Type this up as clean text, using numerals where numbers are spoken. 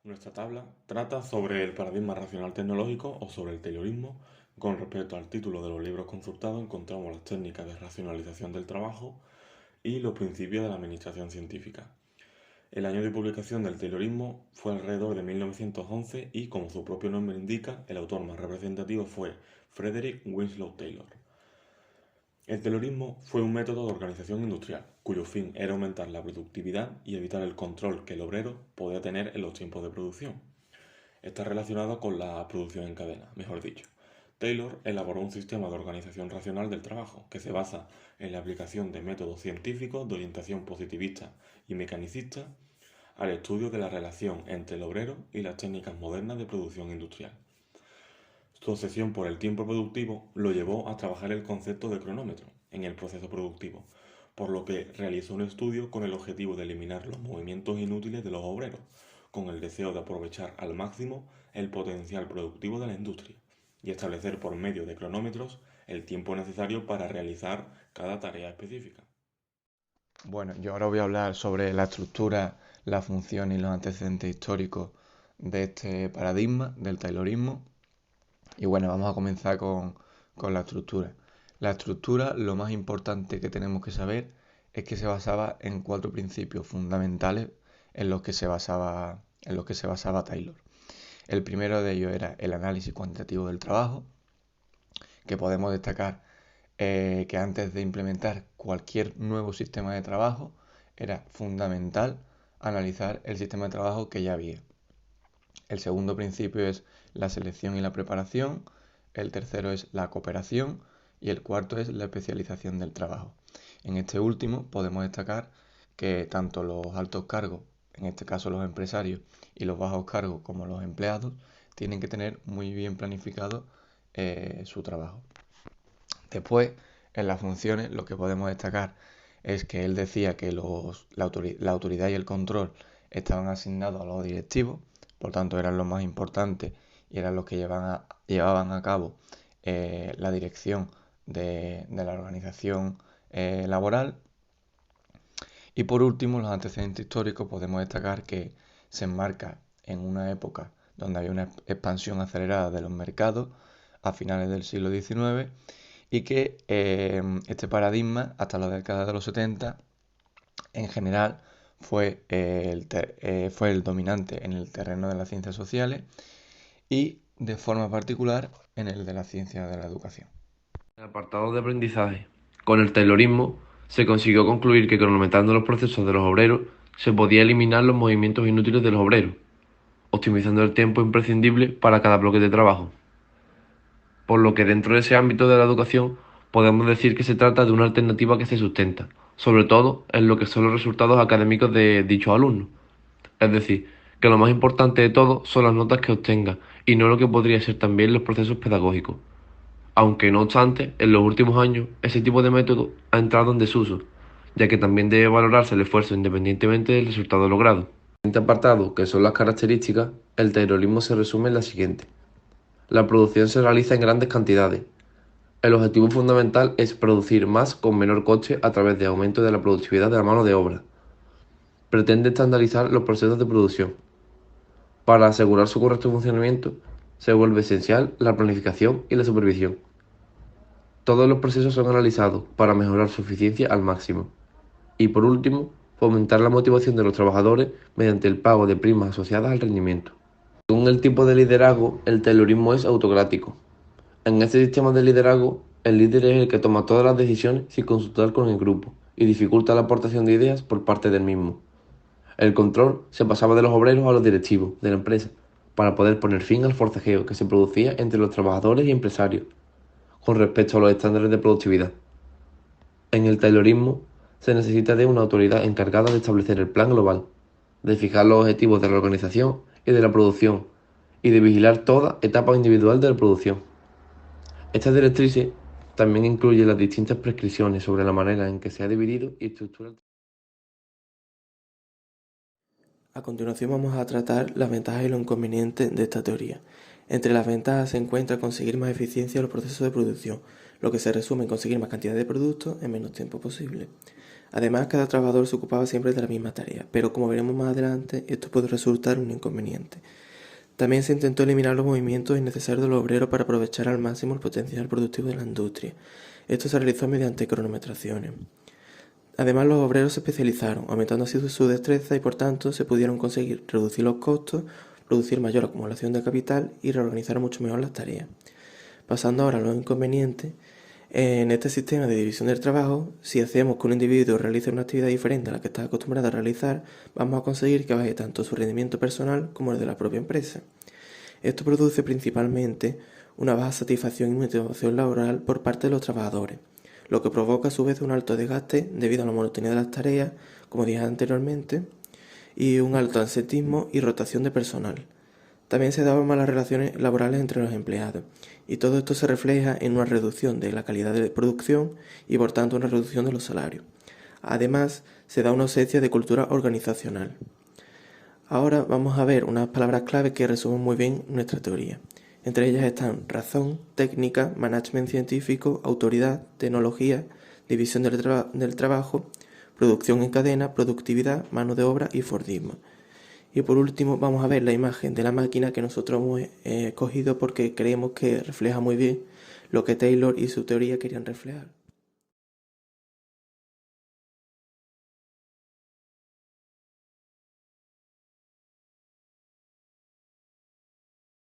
Nuestra tabla trata sobre el paradigma racional tecnológico o sobre el Taylorismo. Con respecto al título de los libros consultados, encontramos las técnicas de racionalización del trabajo y los principios de la administración científica. El año de publicación del Taylorismo fue alrededor de 1911 y, como su propio nombre indica, el autor más representativo fue Frederick Winslow Taylor. El Taylorismo fue un método de organización industrial, cuyo fin era aumentar la productividad y evitar el control que el obrero podía tener en los tiempos de producción. Está relacionado con la producción en cadena, mejor dicho. Taylor elaboró un sistema de organización racional del trabajo que se basa en la aplicación de métodos científicos de orientación positivista y mecanicista al estudio de la relación entre el obrero y las técnicas modernas de producción industrial. Su obsesión por el tiempo productivo lo llevó a trabajar el concepto de cronómetro en el proceso productivo, por lo que realizó un estudio con el objetivo de eliminar los movimientos inútiles de los obreros, con el deseo de aprovechar al máximo el potencial productivo de la industria y establecer por medio de cronómetros el tiempo necesario para realizar cada tarea específica. Bueno, yo ahora voy a hablar sobre la estructura, la función y los antecedentes históricos de este paradigma, del Taylorismo. Y bueno, vamos a comenzar con la estructura. La estructura, lo más importante que tenemos que saber es que se basaba en cuatro principios fundamentales en los que se basaba Taylor. El primero de ellos era el análisis cuantitativo del trabajo, que podemos destacar que antes de implementar cualquier nuevo sistema de trabajo era fundamental analizar el sistema de trabajo que ya había. El segundo principio es la selección y la preparación, el tercero es la cooperación y el cuarto es la especialización del trabajo. En este último podemos destacar que tanto los altos cargos, en este caso los empresarios, y los bajos cargos como los empleados, tienen que tener muy bien planificado su trabajo. Después, en las funciones, lo que podemos destacar es que él decía que la autoridad y el control estaban asignados a los directivos, por tanto eran los más importantes y eran los que llevaban a cabo la dirección de la organización laboral. Y por último, los antecedentes históricos podemos destacar que se enmarca en una época donde había una expansión acelerada de los mercados a finales del siglo XIX y que este paradigma hasta la década de los 70 en general fue el dominante en el terreno de las ciencias sociales y de forma particular en el de la ciencia de la educación. En el apartado de aprendizaje, con el Taylorismo se consiguió concluir que cronometrando los procesos de los obreros se podía eliminar los movimientos inútiles de los obreros, optimizando el tiempo imprescindible para cada bloque de trabajo. Por lo que dentro de ese ámbito de la educación podemos decir que se trata de una alternativa que se sustenta, sobre todo en lo que son los resultados académicos de dichos alumnos. Es decir, que lo más importante de todo son las notas que obtenga y no lo que podría ser también los procesos pedagógicos. Aunque no obstante, en los últimos años ese tipo de método ha entrado en desuso, ya que también debe valorarse el esfuerzo independientemente del resultado logrado. En este apartado, que son las características, el taylorismo se resume en la siguiente. La producción se realiza en grandes cantidades. El objetivo fundamental es producir más con menor coste a través de aumento de la productividad de la mano de obra. Pretende estandarizar los procesos de producción. Para asegurar su correcto funcionamiento, se vuelve esencial la planificación y la supervisión. Todos los procesos son analizados para mejorar su eficiencia al máximo. Y por último, fomentar la motivación de los trabajadores mediante el pago de primas asociadas al rendimiento. Según el tipo de liderazgo, el taylorismo es autocrático. En este sistema de liderazgo, el líder es el que toma todas las decisiones sin consultar con el grupo y dificulta la aportación de ideas por parte del mismo. El control se pasaba de los obreros a los directivos de la empresa para poder poner fin al forcejeo que se producía entre los trabajadores y empresarios con respecto a los estándares de productividad. En el taylorismo se necesita de una autoridad encargada de establecer el plan global, de fijar los objetivos de la organización y de la producción y de vigilar toda etapa individual de la producción. Estas directrices también incluyen las distintas prescripciones sobre la manera en que se ha dividido y estructurado. A continuación vamos a tratar las ventajas y los inconvenientes de esta teoría. Entre las ventajas se encuentra conseguir más eficiencia en los procesos de producción, lo que se resume en conseguir más cantidad de productos en menos tiempo posible. Además, cada trabajador se ocupaba siempre de la misma tarea, pero como veremos más adelante, esto puede resultar un inconveniente. También se intentó eliminar los movimientos innecesarios de los obreros para aprovechar al máximo el potencial productivo de la industria. Esto se realizó mediante cronometraciones. Además, los obreros se especializaron, aumentando así su destreza y por tanto se pudieron conseguir reducir los costos, producir mayor acumulación de capital y reorganizar mucho mejor las tareas. Pasando ahora a los inconvenientes, en este sistema de división del trabajo, si hacemos que un individuo realice una actividad diferente a la que está acostumbrado a realizar, vamos a conseguir que baje tanto su rendimiento personal como el de la propia empresa. Esto produce principalmente una baja satisfacción y motivación laboral por parte de los trabajadores, lo que provoca a su vez un alto desgaste debido a la monotonía de las tareas, como dije anteriormente, y un alto absentismo y rotación de personal. También se daban malas relaciones laborales entre los empleados, y todo esto se refleja en una reducción de la calidad de producción y por tanto una reducción de los salarios. Además, se da una ausencia de cultura organizacional. Ahora vamos a ver unas palabras clave que resumen muy bien nuestra teoría. Entre ellas están razón, técnica, management científico, autoridad, tecnología, división del trabajo, producción en cadena, productividad, mano de obra y Fordismo. Y por último vamos a ver la imagen de la máquina que nosotros hemos escogido porque creemos que refleja muy bien lo que Taylor y su teoría querían reflejar.